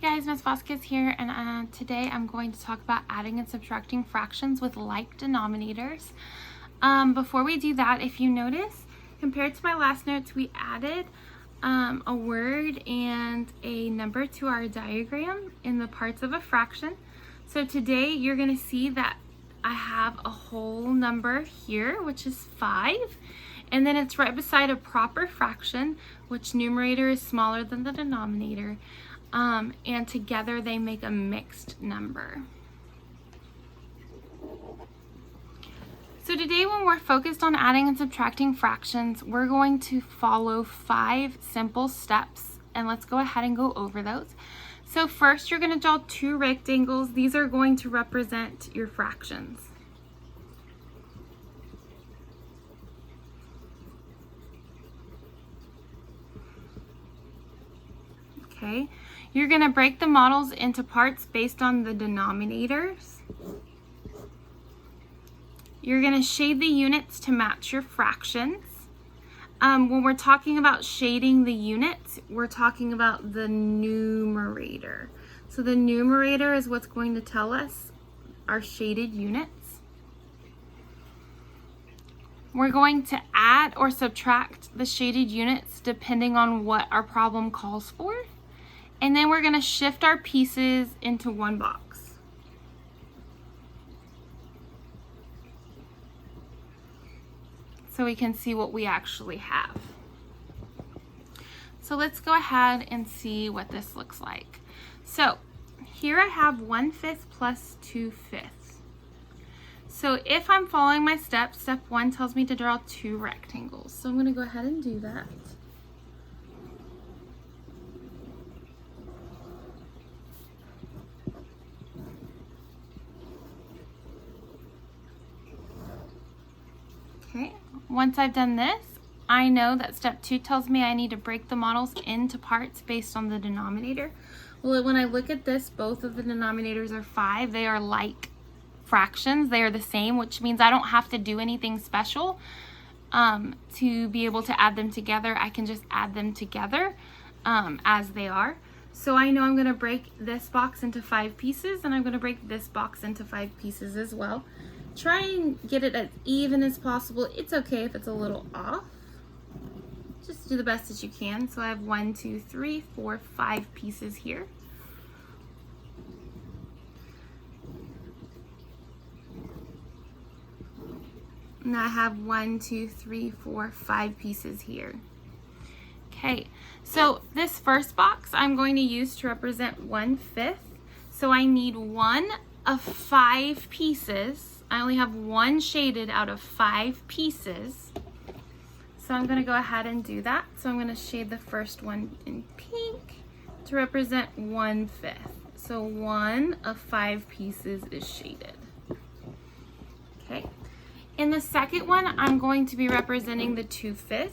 Hey guys, Ms. Vasquez here, and today I'm going to talk about adding and subtracting fractions with like denominators. Before we do that, if you notice, compared to my last notes, we added a word and a number to our diagram in the parts of a fraction. So today you're going to see that I have a whole number here, which is 5. And then it's right beside a proper fraction, which numerator is smaller than the denominator. And together they make a mixed number. So today when we're focused on adding and subtracting fractions, we're going to follow 5 simple steps, and let's go ahead and go over those. So first you're going to draw 2 rectangles. These are going to represent your fractions. Okay, you're going to break the models into parts based on the denominators. You're going to shade the units to match your fractions. When we're talking about shading the units, we're talking about the numerator. So the numerator is what's going to tell us our shaded units. We're going to add or subtract the shaded units depending on what our problem calls for. And then we're going to shift our pieces into one box. So we can see what we actually have. So let's go ahead and see what this looks like. So here I have 1/5 plus 2/5. So if I'm following my steps, step 1 tells me to draw 2 rectangles. So I'm going to go ahead and do that. Okay, once I've done this, I know that step 2 tells me I need to break the models into parts based on the denominator. Well, when I look at this, both of the denominators are 5. They are like fractions. They are the same, which means I don't have to do anything special to be able to add them together. I can just add them together as they are. So I know I'm going to break this box into 5 pieces, and I'm going to break this box into 5 pieces as well. Try and get it as even as possible. It's okay if it's a little off. Just do the best that you can. So I have 1, 2, 3, 4, 5 pieces here. Now I have 1, 2, 3, 4, 5 pieces here. Okay, so this first box I'm going to use to represent 1/5. So I need 1 of 5 pieces. I only have 1 shaded out of 5 pieces. So I'm going to go ahead and do that. So I'm going to shade the first one in pink to represent 1/5. So 1 of 5 pieces is shaded. Okay. In the second one, I'm going to be representing the 2/5.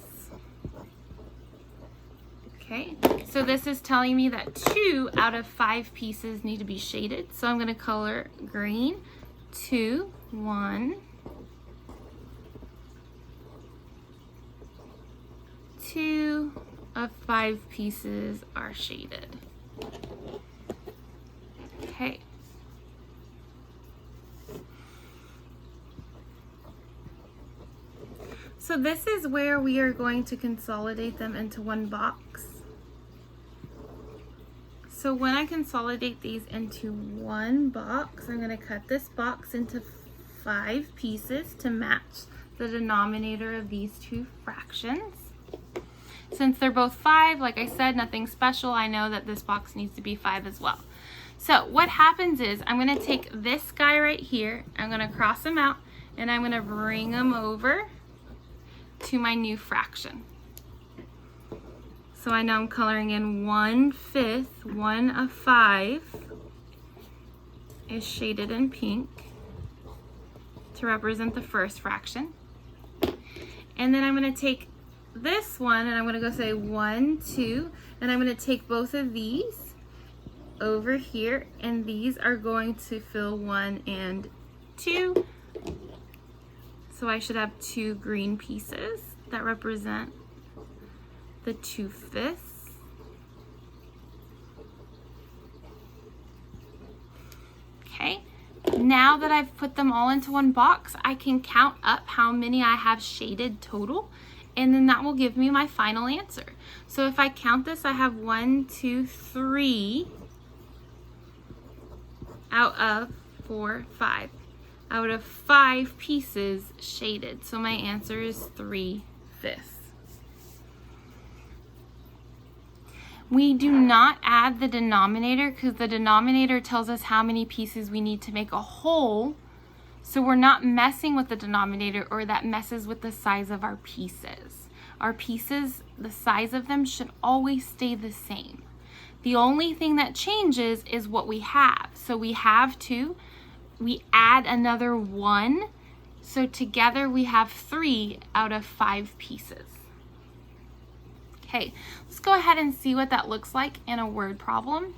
Okay, so this is telling me that 2 out of 5 pieces need to be shaded. So I'm going to color green. 2, 1, 2 of 5 pieces are shaded. Okay. So this is where we are going to consolidate them into one box. So when I consolidate these into one box, I'm going to cut this box into 5 pieces to match the denominator of these 2 fractions. Since they're both 5, like I said, nothing special. I know that this box needs to be 5 as well. So what happens is I'm going to take this guy right here, I'm going to cross him out, and I'm going to bring him over to my new fraction. So I know I'm coloring in 1/5, 1 of 5 is shaded in pink to represent the first fraction. And then I'm going to take this one and I'm going to go say 1, 2, and I'm going to take both of these over here, and these are going to fill 1 and 2. So I should have 2 green pieces that represent the 2/5. now that I've put them all into one box, I can count up how many I have shaded total, and then that will give me my final answer. So if I count this, I have 1, 2, 3 out of 4, 5. Out of 5 pieces shaded. So my answer is 3/5. We do not add the denominator because the denominator tells us how many pieces we need to make a whole. So we're not messing with the denominator, or that messes with the size of our pieces. Our pieces, the size of them should always stay the same. The only thing that changes is what we have. So we have 2, we add another 1. So together we have 3 out of 5 pieces. Okay, let's go ahead and see what that looks like in a word problem.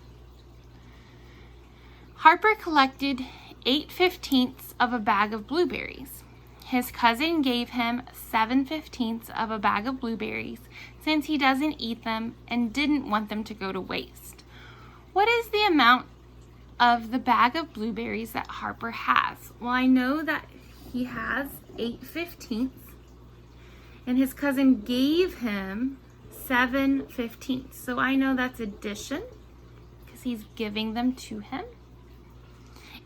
Harper collected 8/15 of a bag of blueberries. His cousin gave him 7/15 of a bag of blueberries since he doesn't eat them and didn't want them to go to waste. What is the amount of the bag of blueberries that Harper has? Well, I know that he has 8/15 and his cousin gave him 7/15. So I know that's addition because he's giving them to him.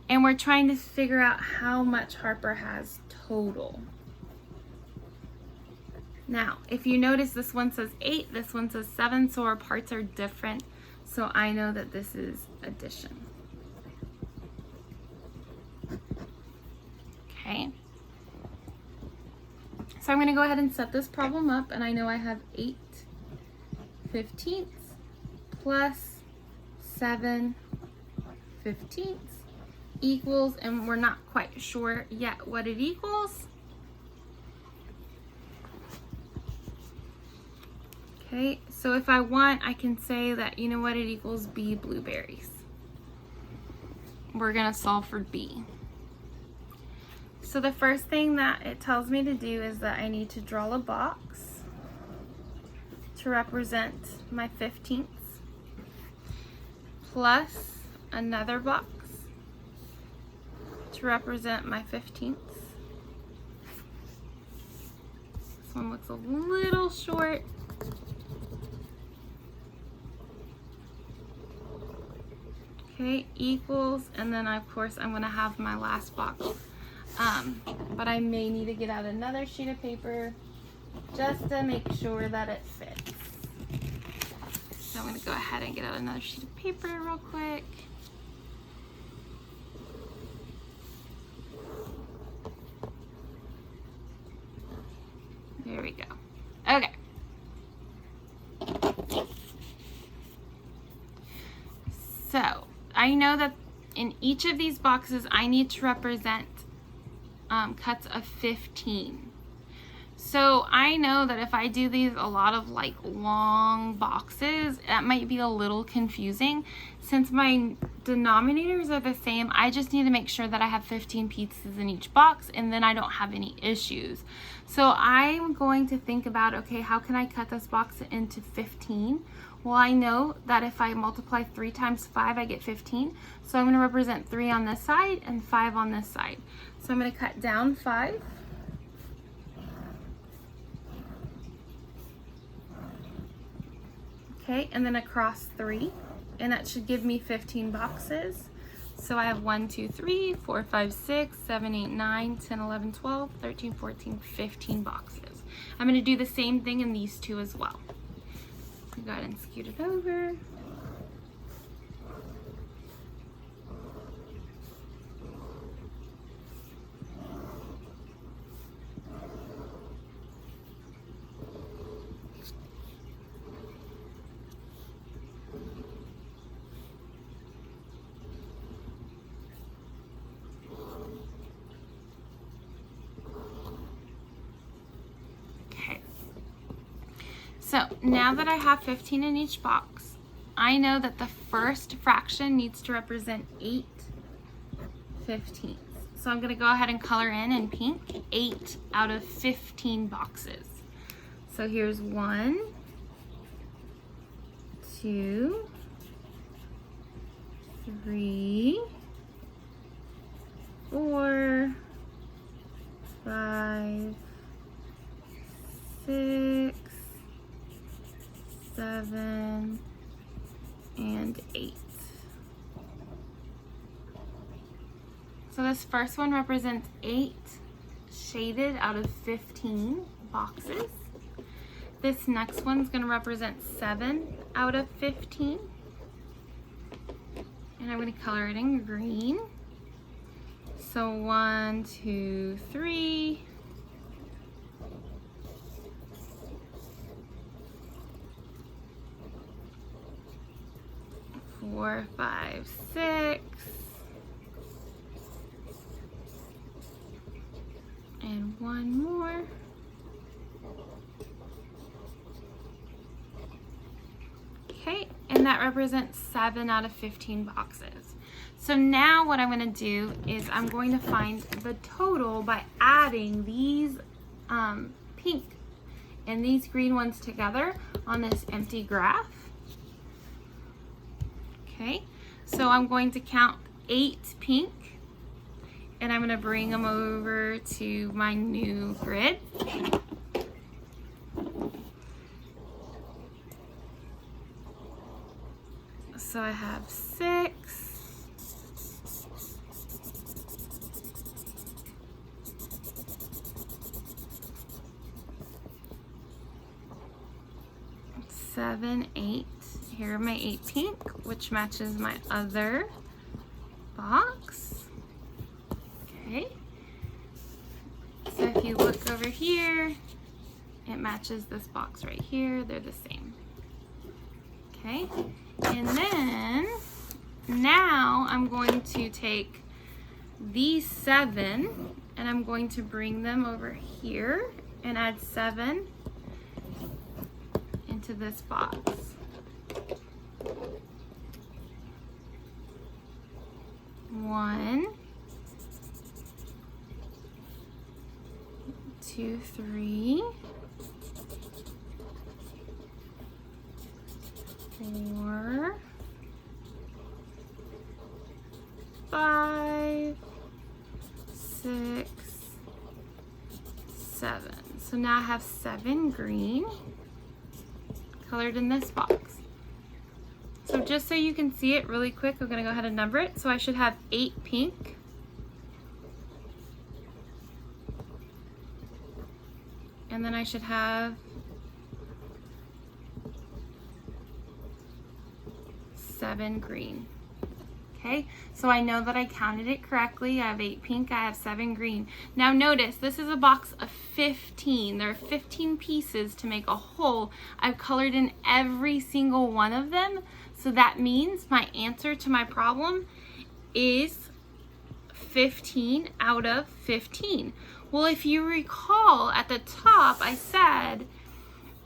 And we're trying to figure out how much Harper has total. Now, if you notice, this one says 8, this one says 7, so our parts are different. So I know that this is addition. Okay. So I'm going to go ahead and set this problem up, and I know I have 8/15 plus 7/15 equals, and we're not quite sure yet what it equals. Okay, so if I want, I can say that, you know what, it equals B blueberries. We're going to solve for B. So the first thing that it tells me to do is that I need to draw a box to represent my 15ths, plus another box to represent my 15ths. This one looks a little short. Okay, equals, and then of course I'm going to have my last box. But I may need to get out another sheet of paper just to make sure that it fits. So I'm going to go ahead and get out another sheet of paper real quick. There we go. Okay. So I know that in each of these boxes I need to represent cuts of 15. So I know that if I do these a lot of like long boxes, that might be a little confusing. Since my denominators are the same, I just need to make sure that I have 15 pieces in each box, and then I don't have any issues. So I'm going to think about, okay, how can I cut this box into 15? Well, I know that if I multiply 3 times 5, I get 15. So I'm going to represent 3 on this side and 5 on this side. So I'm going to cut down 5. Okay, and then across 3, and that should give me 15 boxes. So I have 1, 2, 3, 4, 5, 6, 7, 8, 9, 10, 11, 12, 13, 14, 15 boxes. I'm going to do the same thing in these two as well. Go ahead and scoot it over. So now that I have 15 in each box, I know that the first fraction needs to represent 8/15. So I'm going to go ahead and color in pink 8 out of 15 boxes. So here's 1, 2, 3, and 8. So this first one represents 8 shaded out of 15 boxes. This next one's going to represent 7 out of 15. And I'm going to color it in green. So 1, 2, 3. 4, 5, 6. And one more. Okay, and that represents 7 out of 15 boxes. So now what I'm going to do is I'm going to find the total by adding these pink and these green ones together on this empty graph. Okay, so I'm going to count 8 pink, and I'm going to bring them over to my new grid. So I have 6, 7, 8. Here are my 8 pink, which matches my other box. Okay. So if you look over here, it matches this box right here. They're the same. Okay. And then now I'm going to take these 7 and I'm going to bring them over here and add 7 into this box. 1, 2, 3, 4, 5, 6, 7. So now I have 7 green colored in this box. So just so you can see it really quick, I'm going to go ahead and number it. So I should have 8 pink, and then I should have 7 green. Okay, so I know that I counted it correctly. I have 8 pink, I have 7 green. Now notice, this is a box of 15. There are 15 pieces to make a whole. I've colored in every single one of them. So that means my answer to my problem is 15 out of 15. Well, if you recall at the top, I said,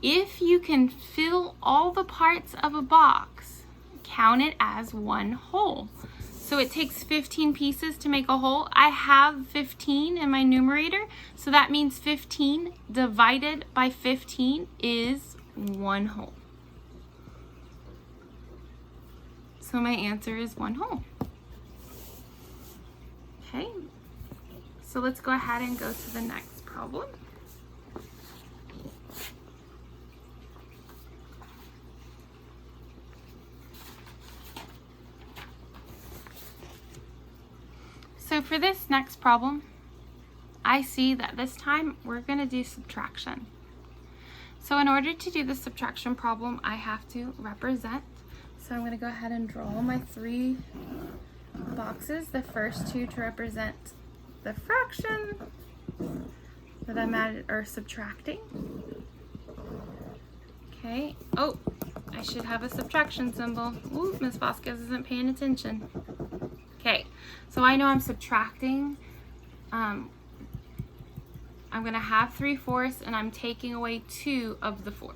if you can fill all the parts of a box, count it as one whole. So it takes 15 pieces to make a whole. I have 15 in my numerator, so that means 15 divided by 15 is one whole. So my answer is one whole. Okay, so let's go ahead and go to the next problem. So for this next problem, I see that this time we're going to do subtraction. So in order to do the subtraction problem, I have to represent. So I'm going to go ahead and draw my 3 boxes. The first 2 to represent the fraction that I'm adding or subtracting. Okay. Oh, I should have a subtraction symbol. Ooh, Miss Vasquez isn't paying attention. Okay, so I know I'm subtracting. I'm going to have 3/4 and I'm taking away 2 of the 4.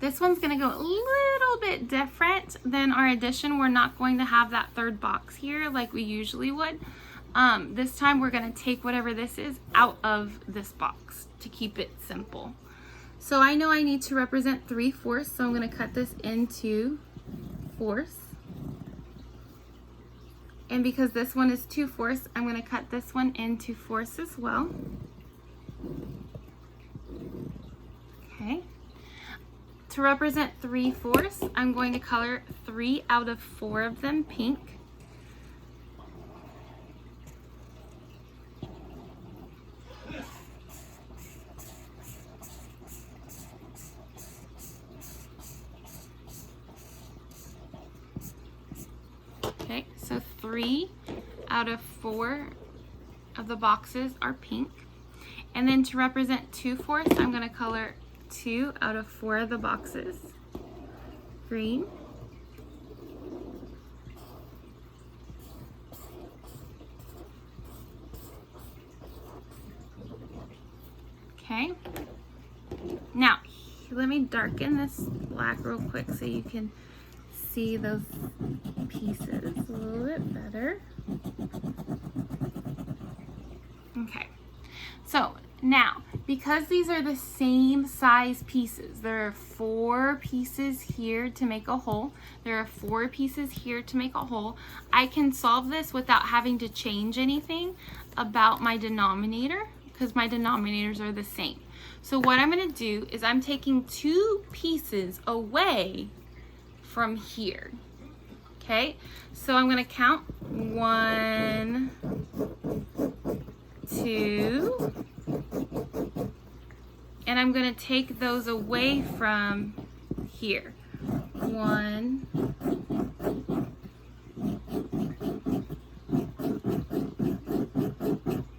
This one's going to go a little bit different than our addition. We're not going to have that 3rd box here like we usually would. This time we're going to take whatever this is out of this box to keep it simple. So I know I need to represent 3/4, so I'm going to cut this into 4ths. And because this one is 2/4, I'm going to cut this one into 4ths as well. Okay. to represent 3/4, I'm going to color 3 out of 4 of them pink. Okay, so 3 out of 4 of the boxes are pink. And then to represent 2/4, I'm going to color 2 out of 4 of the boxes green. Okay. Now, let me darken this black real quick so you can see those pieces a little bit better. Okay. So now, because these are the same size pieces, there are 4 pieces here to make a hole. There are 4 pieces here to make a hole. I can solve this without having to change anything about my denominator because my denominators are the same. So what I'm going to do is I'm taking 2 pieces away from here. Okay, so I'm going to count 1, 2, and I'm going to take those away from here. 1,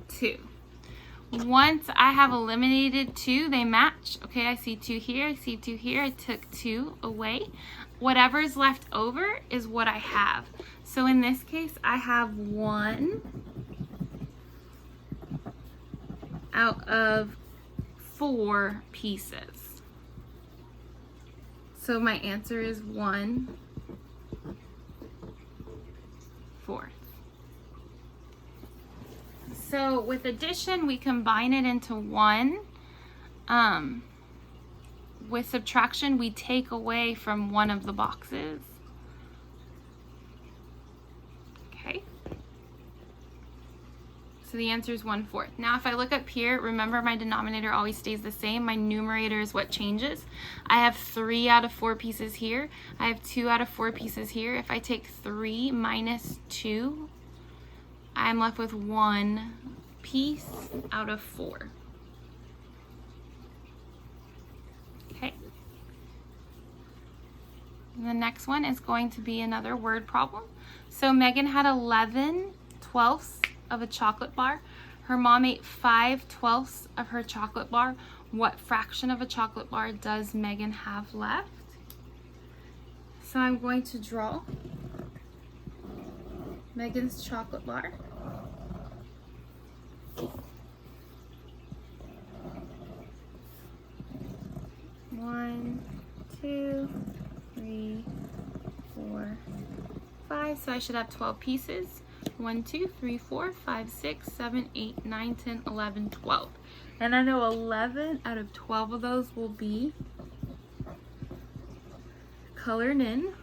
2. Once I have eliminated 2, they match. Okay, I see 2 here, I see 2 here. I took 2 away. Whatever's left over is what I have. So in this case, I have 1 out of 4 pieces. So my answer is 1/4. So with addition, we combine it into 1. With subtraction, we take away from one of the boxes. Okay. So the answer is 1/4. Now if I look up here, remember my denominator always stays the same. My numerator is what changes. I have 3 out of 4 pieces here. I have 2 out of 4 pieces here. If I take 3 minus 2, I'm left with 1 piece out of 4. Okay. And the next one is going to be another word problem. So Megan had 11/12 of a chocolate bar. Her mom ate 5/12 of her chocolate bar. What fraction of a chocolate bar does Megan have left? So I'm going to draw Megan's chocolate bar. One, 2, 3, 4, 5. So I should have 12 pieces. 1, 2, 3, 4, 5, 6, 7, 8, 9, 10, 11, 12. And I know 11 out of 12 of those will be colored in.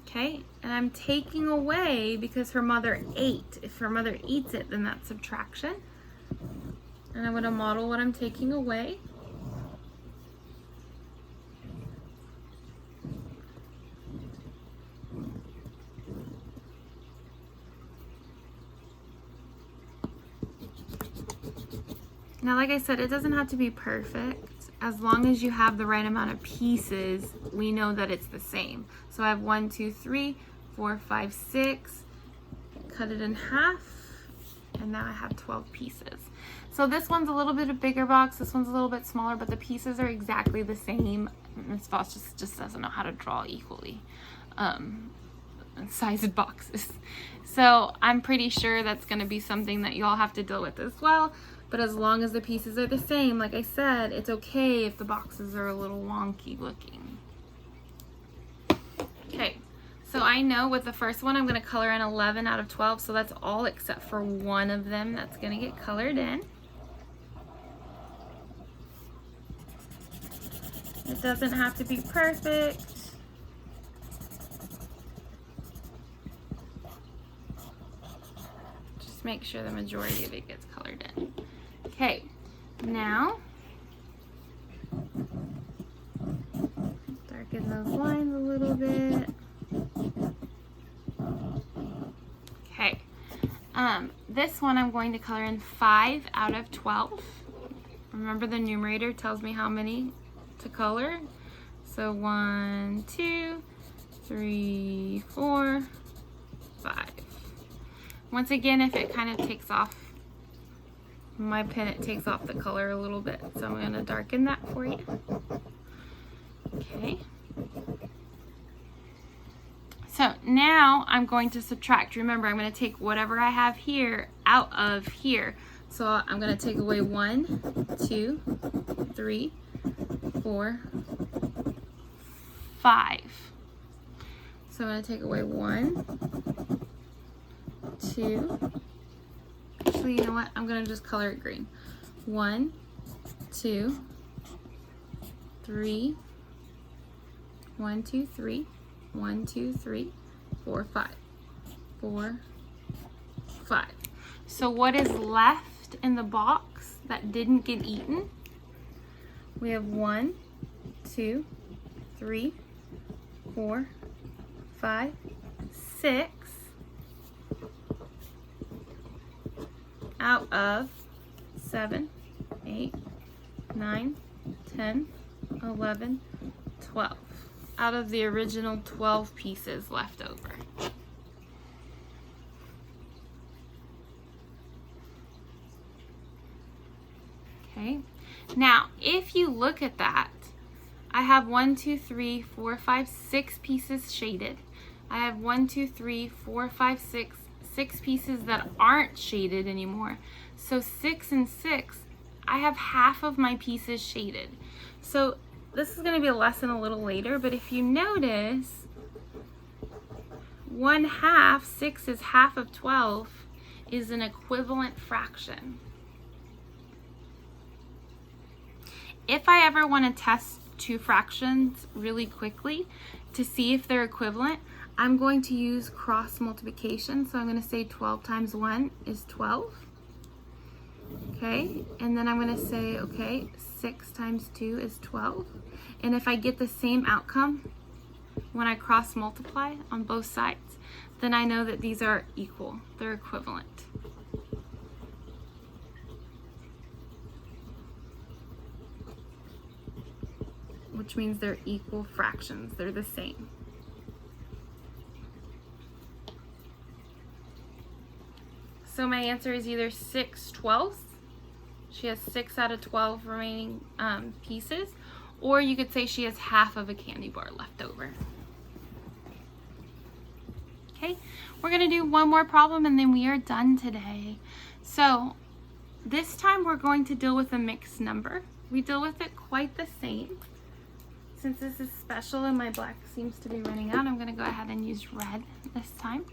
Okay, and I'm taking away because her mother ate. If her mother eats it, then that's subtraction. And I'm going to model what I'm taking away. Now, like I said, it doesn't have to be perfect. As long as you have the right amount of pieces, we know that it's the same. So I have 1, 2, 3, 4, 5, 6. Cut it in half, and now I have 12 pieces. So this one's a little bit a bigger box. This one's a little bit smaller, but the pieces are exactly the same. Miss Voss just doesn't know how to draw equally sized boxes. So I'm pretty sure that's going to be something that you all have to deal with as well. But as long as the pieces are the same, like I said, it's okay if the boxes are a little wonky looking. Okay, so I know with the first one I'm going to color in 11 out of 12, so that's all except for one of them that's going to get colored in. It doesn't have to be perfect. Just make sure the majority of it gets colored in. Okay, now those lines a little bit. Okay. This one I'm going to color in 5 out of 12. Remember, the numerator tells me how many to color. So 1, 2, 3, 4, 5. Once again, if it kind of takes off my pen, it takes off the color a little bit. So I'm going to darken that for you. Okay. So now I'm going to subtract. Remember, I'm going to take whatever I have here out of here. So I'm going to take away 1, 2, 3, 4, 5. So I'm going to take away 1, 2. Actually, you know what? I'm going to just color it green. 1, 2, 3. 1, 2, 3. 1, 2, 3, 4, 5. 4, 5. So what is left in the box that didn't get eaten? We have 1, 2, 3, 4, 5, 6 out of 7, 8, 9, 10, 11, 12. Out of the original 12 pieces left over. Okay, now if you look at that, I have 1, 2, 3, 4, 5, 6 pieces shaded. I have 1, 2, 3, 4, 5, 6 pieces that aren't shaded anymore. So 6 and 6, I have half of my pieces shaded. So this is going to be a lesson a little later, but if you notice, 1/2, 6 is half of 12, is an equivalent fraction. If I ever want to test two fractions really quickly to see if they're equivalent, I'm going to use cross multiplication. So I'm going to say 12 times 1 is 12. Okay, and then I'm going to say, okay, 6 times 2 is 12. And if I get the same outcome when I cross multiply on both sides, then I know that these are equal. They're equivalent. Which means they're equal fractions. They're the same. So my answer is either 6/12. She has 6 out of 12 remaining pieces, or you could say she has half of a candy bar left over. Okay, we're gonna do one more problem and then we are done today. So this time we're going to deal with a mixed number. We deal with it quite the same. Since this is special and my black seems to be running out, I'm gonna go ahead and use red this time.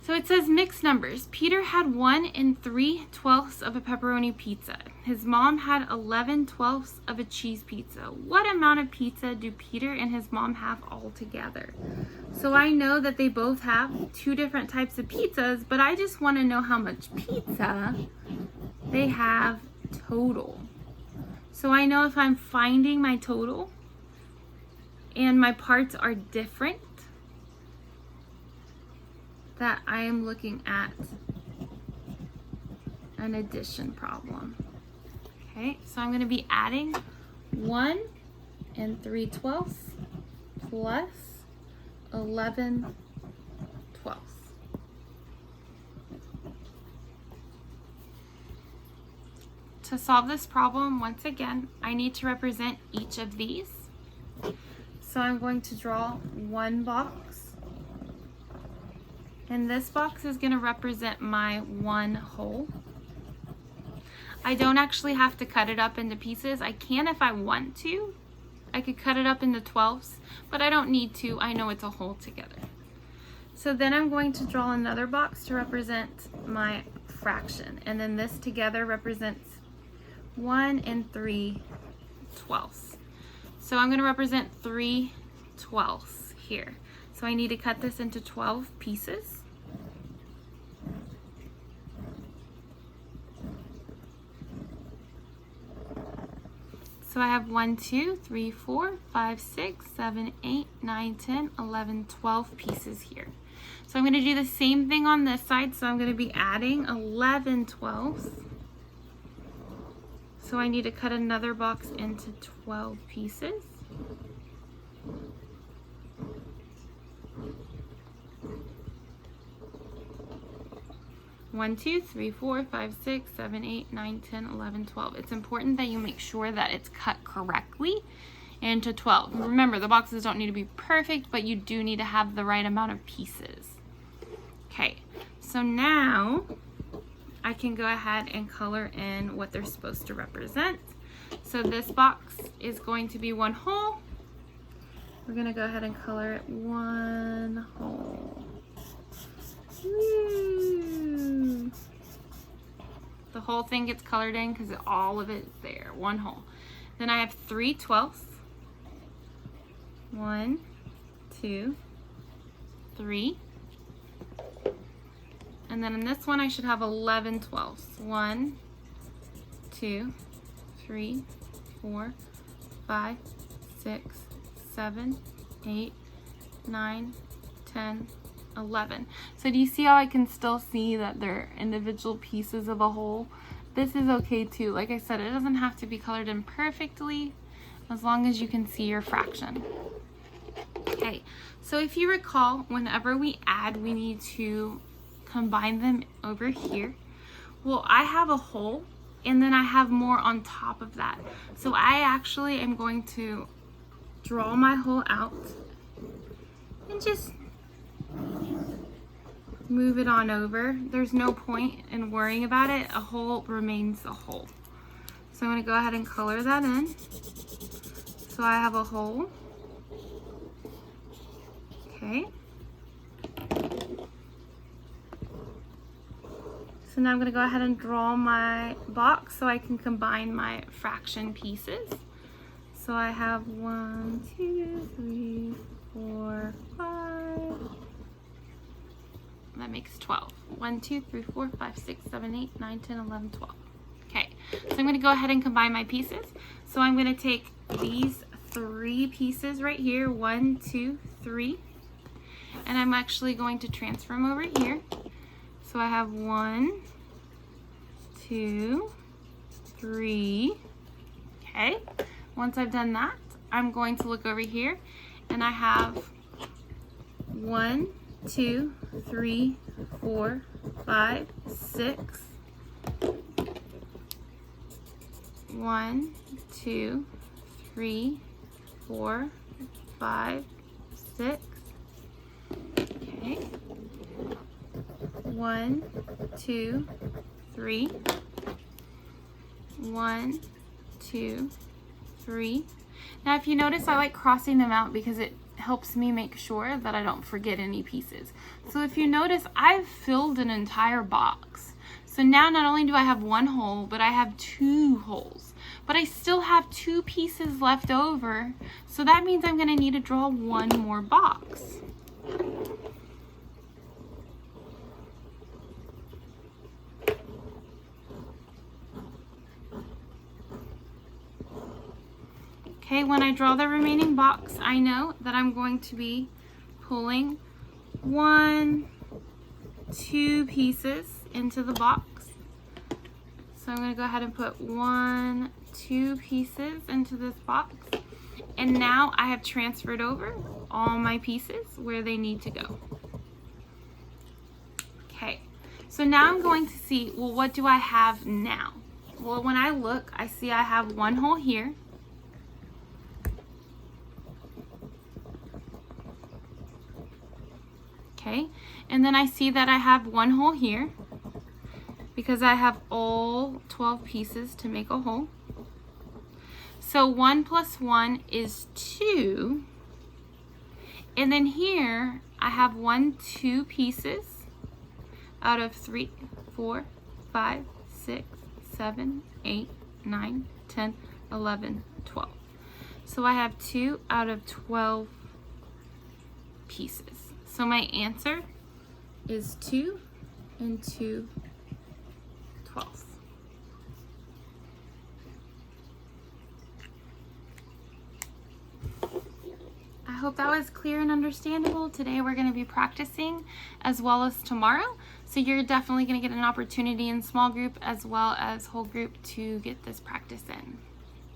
So it says mixed numbers. Peter had 1 3/12 of a pepperoni pizza. His mom had 11/12 of a cheese pizza. What amount of pizza do Peter and his mom have all together? So I know that they both have 2 different types of pizzas, but I just want to know how much pizza they have total. So I know if I'm finding my total and my parts are different, that I am looking at an addition problem. Okay, so I'm going to be adding 1 3/12 plus 11/12. To solve this problem, once again, I need to represent each of these. So I'm going to draw one box. And this box is going to represent my one whole. I don't actually have to cut it up into pieces. I can if I want to. I could cut it up into 12s, but I don't need to. I know it's a whole together. So then I'm going to draw another box to represent my fraction. And then this together represents 1 3/12. So I'm going to represent 3/12 here. So I need to cut this into 12 pieces. So I have 1, 2, 3, 4, 5, 6, 7, 8, 9, 10, 11, 12 pieces here. So I'm going to do the same thing on this side. So I'm going to be adding 11 12s. So I need to cut another box into 12 pieces. One, 2, 3, 4, 5, 6, 7, 8, 9, 10, 11, 12. It's important that you make sure that it's cut correctly into 12. Remember, the boxes don't need to be perfect, but you do need to have the right amount of pieces. Okay, so now I can go ahead and color in what they're supposed to represent. So this box is going to be one hole. We're gonna go ahead and color it one hole. Woo. The whole thing gets colored in because all of it is there, one hole. Then I have 3 12ths. 1, 2, 3. And then in this one I should have 11 12ths. 1, 2, 3, 4, 5, 6, 7, 8, 9, 10, 11. So do you see how I can still see that they're individual pieces of a whole? This is okay too. Like I said, it doesn't have to be colored in perfectly as long as you can see your fraction. Okay, so if you recall, whenever we add, we need to combine them over here. Well, I have a hole and then I have more on top of that. So I actually am going to draw my hole out and just move it on over. There's no point in worrying about it. A hole remains a hole. So I'm going to go ahead and color that in. So I have a hole. Okay. So now I'm going to go ahead and draw my box so I can combine my fraction pieces. So I have 1, 2, 3, 4, 5. That makes 12. 1, 2, 3, 4, 5, 6, 7, 8, 9, 10, 11, 12. Okay, so I'm going to go ahead and combine my pieces. So I'm going to take these 3 pieces right here, 1, 2, 3, and I'm actually going to transfer them over here. So I have 1, 2, 3. Okay, once I've done that, I'm going to look over here and I have 1, 2, 3, 4, 5, 6. 1, 2, 3, 4, 5, 6. Okay. 1, 2, 3. 1, 2, 3. Now if you notice, I like crossing them out because it helps me make sure that I don't forget any pieces. So if you notice, I've filled an entire box. So now not only do I have one hole, but I have 2 holes. But I still have 2 pieces left over. So that means I'm going to need to draw one more box. Okay, when I draw the remaining box, I know that I'm going to be pulling 1, 2 pieces into the box. So I'm going to go ahead and put 1, 2 pieces into this box. And now I have transferred over all my pieces where they need to go. Okay, so now I'm going to see, well, what do I have now? Well, when I look, I see I have one hole here. Okay, and then I see that I have one hole here because I have all 12 pieces to make a hole. So 1 plus 1 is 2. And then here I have 1, 2 pieces out of 3, 4, 5, 6, 7, 8, 9, 10, 11, 12. So I have 2 out of 12 pieces. So my answer is 2 and 2 12ths. hope that was clear and understandable. Today we're going to be practicing as well as tomorrow. So you're definitely going to get an opportunity in small group as well as whole group to get this practice in.